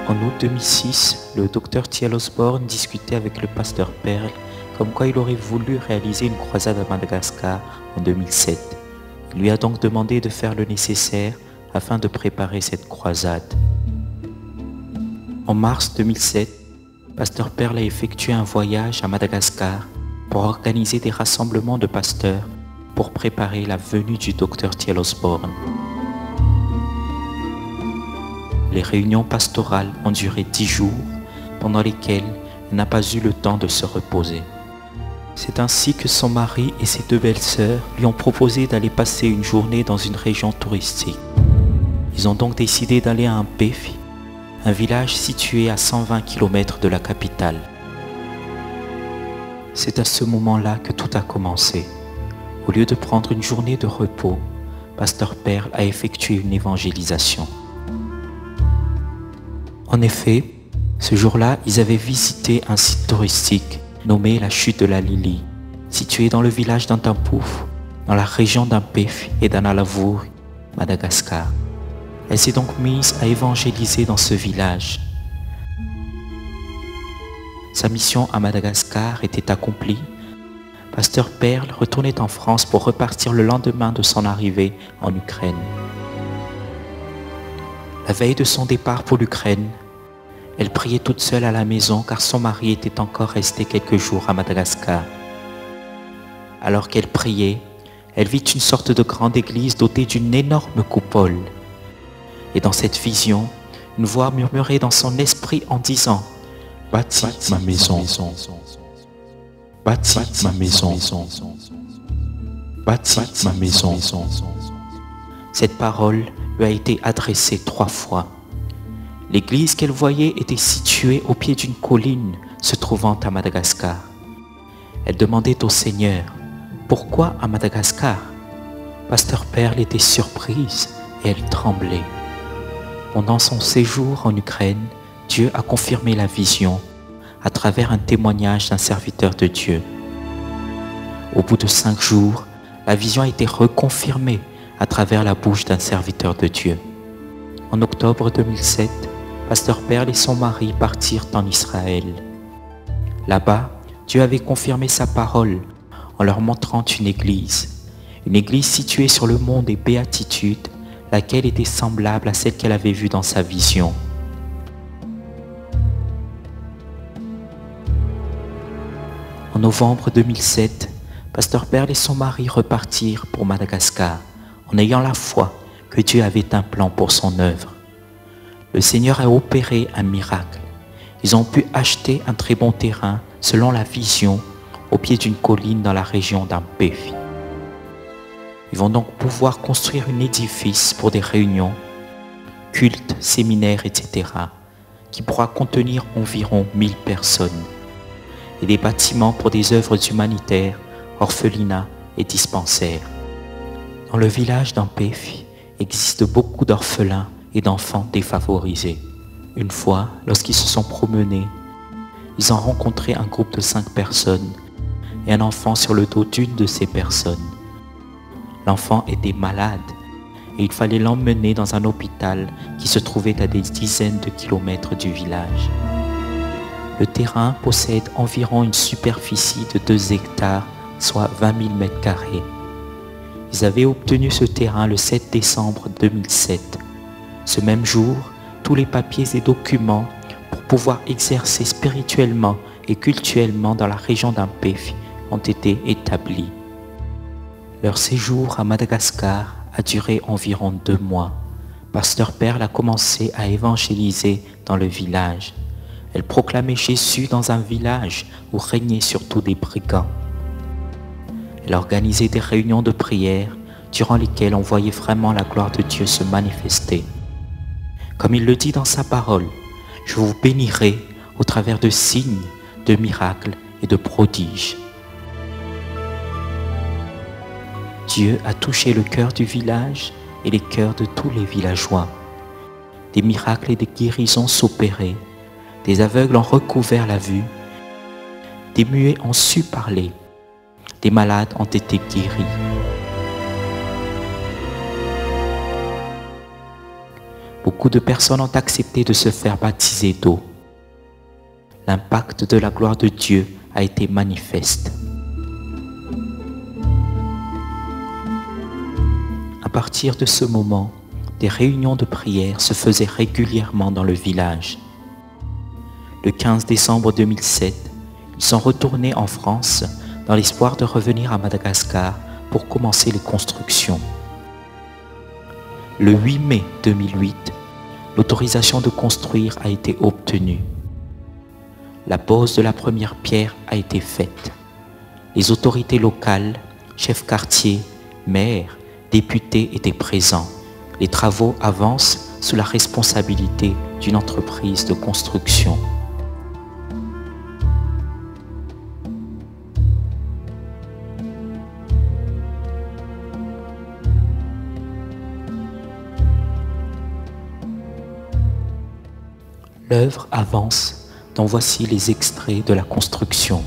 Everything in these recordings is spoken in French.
En août 2006, le docteur T.L. Osborne discutait avec le pasteur Pearl comme quoi il aurait voulu réaliser une croisade à Madagascar en 2007. Il lui a donc demandé de faire le nécessaire afin de préparer cette croisade. En mars 2007, pasteur Pearl a effectué un voyage à Madagascar pour organiser des rassemblements de pasteurs pour préparer la venue du docteur T.L. Osborne. Les réunions pastorales ont duré 10 jours, pendant lesquels elle n'a pas eu le temps de se reposer. C'est ainsi que son mari et ses 2 belles-sœurs lui ont proposé d'aller passer une journée dans une région touristique. Ils ont donc décidé d'aller à Mpefi, un village situé à 120 km de la capitale. C'est à ce moment-là que tout a commencé. Au lieu de prendre une journée de repos, pasteur Pearl a effectué une évangélisation. En effet, ce jour-là, ils avaient visité un site touristique nommé la chute de la Lili, situé dans le village d'Antampouf, dans la région d'Mpefi et d'Analavour, Madagascar. Elle s'est donc mise à évangéliser dans ce village. Sa mission à Madagascar était accomplie. Pasteur Pearl retournait en France pour repartir le lendemain de son arrivée en Ukraine. La veille de son départ pour l'Ukraine, elle priait toute seule à la maison car son mari était encore resté quelques jours à Madagascar. Alors qu'elle priait, elle vit une sorte de grande église dotée d'une énorme coupole. Et dans cette vision, une voix murmurait dans son esprit en disant « Bâtis ma maison, bâtis ma maison, bâtis ma maison ». Cette parole lui a été adressée 3 fois. L'église qu'elle voyait était située au pied d'une colline se trouvant à Madagascar. Elle demandait au Seigneur « Pourquoi à Madagascar ?» Pasteur Pearl était surprise et elle tremblait. Pendant son séjour en Ukraine, Dieu a confirmé la vision à travers un témoignage d'un serviteur de Dieu. Au bout de 5 jours, la vision a été reconfirmée à travers la bouche d'un serviteur de Dieu. En octobre 2007, pasteur Pearl et son mari partirent en Israël. Là-bas, Dieu avait confirmé sa parole en leur montrant une église située sur le mont des Béatitudes, laquelle était semblable à celle qu'elle avait vue dans sa vision. En novembre 2007, pasteur Pearl et son mari repartirent pour Madagascar, en ayant la foi que Dieu avait un plan pour son œuvre. Le Seigneur a opéré un miracle. Ils ont pu acheter un très bon terrain, selon la vision, au pied d'une colline dans la région d'Mpefi. Ils vont donc pouvoir construire un édifice pour des réunions, cultes, séminaires, etc., qui pourra contenir environ 1000 personnes, et des bâtiments pour des œuvres humanitaires, orphelinats et dispensaires. Dans le village d'Mpefi existe beaucoup d'orphelins et d'enfants défavorisés. Une fois, lorsqu'ils se sont promenés, ils ont rencontré un groupe de 5 personnes et un enfant sur le dos d'une de ces personnes. L'enfant était malade et il fallait l'emmener dans un hôpital qui se trouvait à des dizaines de kilomètres du village. Le terrain possède environ une superficie de 2 hectares, soit 20 000 mètres carrés. Ils avaient obtenu ce terrain le 7 décembre 2007. Ce même jour, tous les papiers et documents pour pouvoir exercer spirituellement et cultuellement dans la région d'Mpefi ont été établis. Leur séjour à Madagascar a duré environ 2 mois. Pasteur Pearl a commencé à évangéliser dans le village. Elle proclamait Jésus dans un village où régnaient surtout des brigands. Elle organisait des réunions de prière durant lesquelles on voyait vraiment la gloire de Dieu se manifester. Comme il le dit dans sa parole, « Je vous bénirai au travers de signes, de miracles et de prodiges. » Dieu a touché le cœur du village et les cœurs de tous les villageois. Des miracles et des guérisons s'opéraient, des aveugles ont recouvert la vue, des muets ont su parler, des malades ont été guéris. beaucoup de personnes ont accepté de se faire baptiser d'eau. L'impact de la gloire de Dieu a été manifeste. À partir de ce moment, des réunions de prière se faisaient régulièrement dans le village. Le 15 décembre 2007, ils sont retournés en France dans l'espoir de revenir à Madagascar pour commencer les constructions. Le 8 mai 2008, l'autorisation de construire a été obtenue. La pose de la première pierre a été faite. Les autorités locales, chefs quartiers, maires, députés étaient présents. Les travaux avancent sous la responsabilité d'une entreprise de construction. L'œuvre avance, dont voici les extraits de la construction.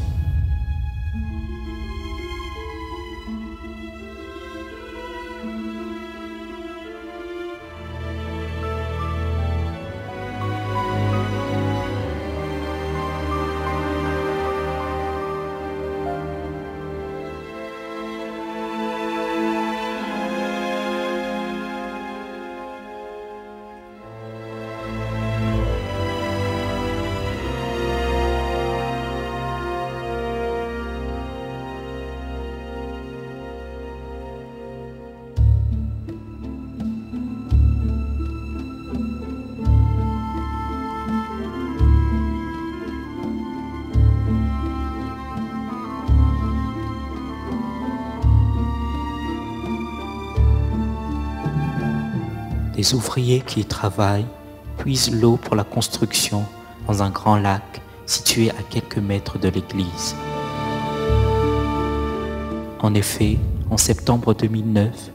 Les ouvriers qui y travaillent puisent l'eau pour la construction dans un grand lac situé à quelques mètres de l'église. En effet, en septembre 2009,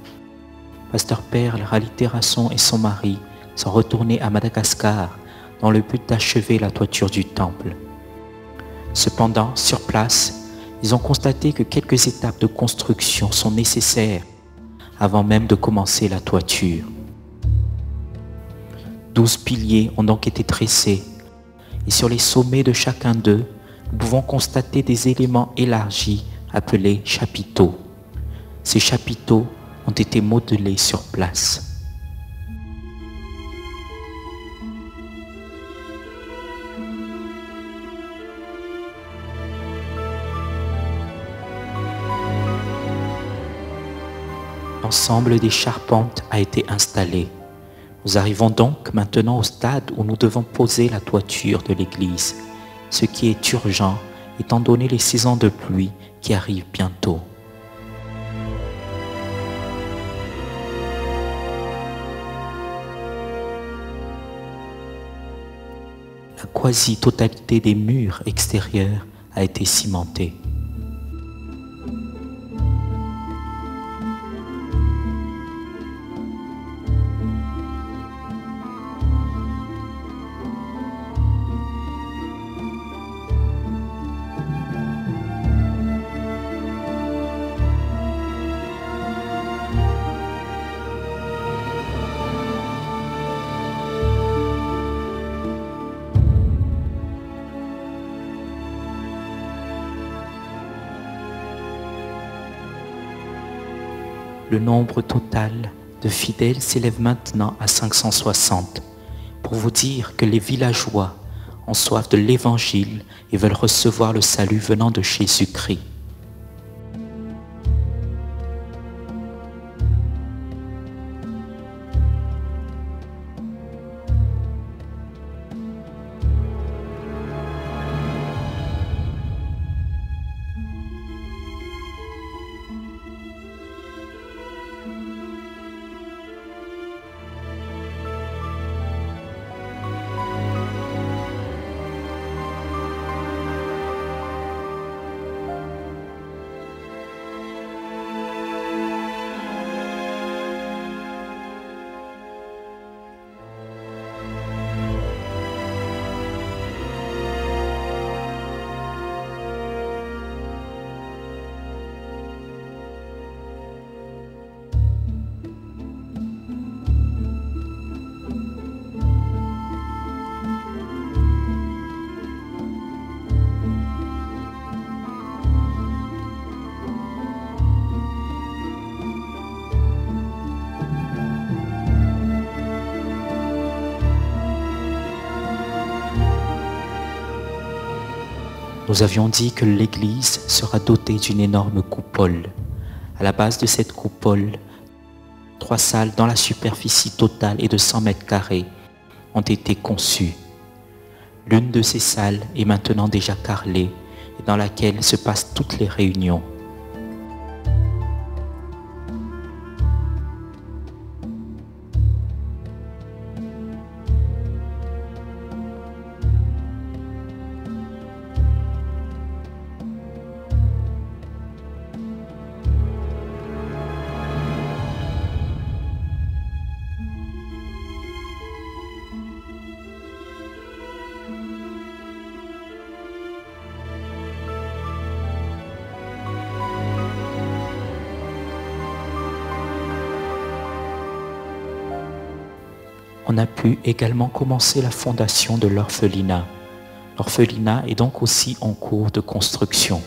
Pasteur Perle Rally Terrasson et son mari sont retournés à Madagascar dans le but d'achever la toiture du temple. Cependant, sur place, ils ont constaté que quelques étapes de construction sont nécessaires avant même de commencer la toiture. 12 piliers ont donc été tressés et sur les sommets de chacun d'eux, nous pouvons constater des éléments élargis appelés chapiteaux. Ces chapiteaux ont été modelés sur place. L'ensemble des charpentes a été installé. Nous arrivons donc maintenant au stade où nous devons poser la toiture de l'église, ce qui est urgent étant donné les saisons de pluie qui arrivent bientôt. La quasi-totalité des murs extérieurs a été cimentée. Le nombre total de fidèles s'élève maintenant à 560, pour vous dire que les villageois ont soif de l'Évangile et veulent recevoir le salut venant de Jésus-Christ. Nous avions dit que l'église sera dotée d'une énorme coupole. À la base de cette coupole, 3 salles dont la superficie totale est de 100 mètres carrés ont été conçues. L'une de ces salles est maintenant déjà carrelée et dans laquelle se passent toutes les réunions. On a pu également commencer la fondation de l'orphelinat. L'orphelinat est donc aussi en cours de construction.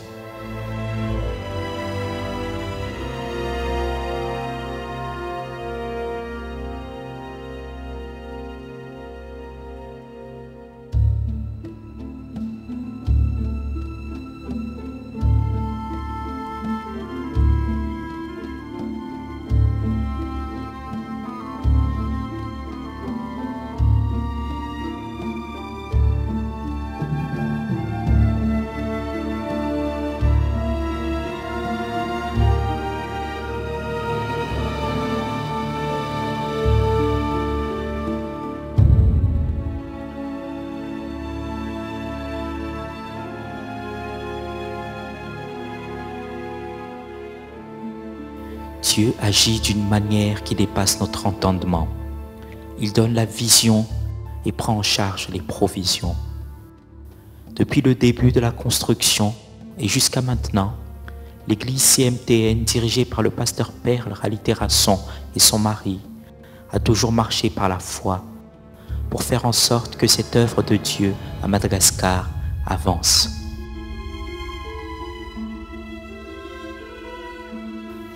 Dieu agit d'une manière qui dépasse notre entendement. Il donne la vision et prend en charge les provisions. Depuis le début de la construction et jusqu'à maintenant, l'église CMTN, dirigée par le pasteur Perle Rally-Terrasson et son mari, a toujours marché par la foi pour faire en sorte que cette œuvre de Dieu à Madagascar avance.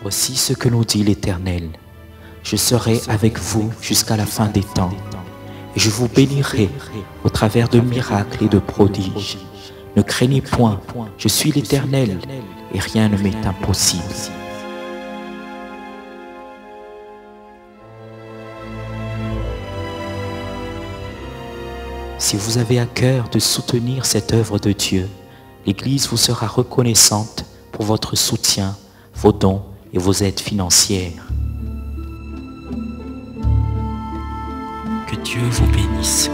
Voici ce que nous dit l'Éternel. Je serai avec vous jusqu'à la fin des temps, et je vous bénirai au travers de miracles et de prodiges. Ne craignez point, je suis l'Éternel, et rien ne m'est impossible. Si vous avez à cœur de soutenir cette œuvre de Dieu, l'Église vous sera reconnaissante pour votre soutien, vos dons et vos aides financières. Que Dieu vous bénisse.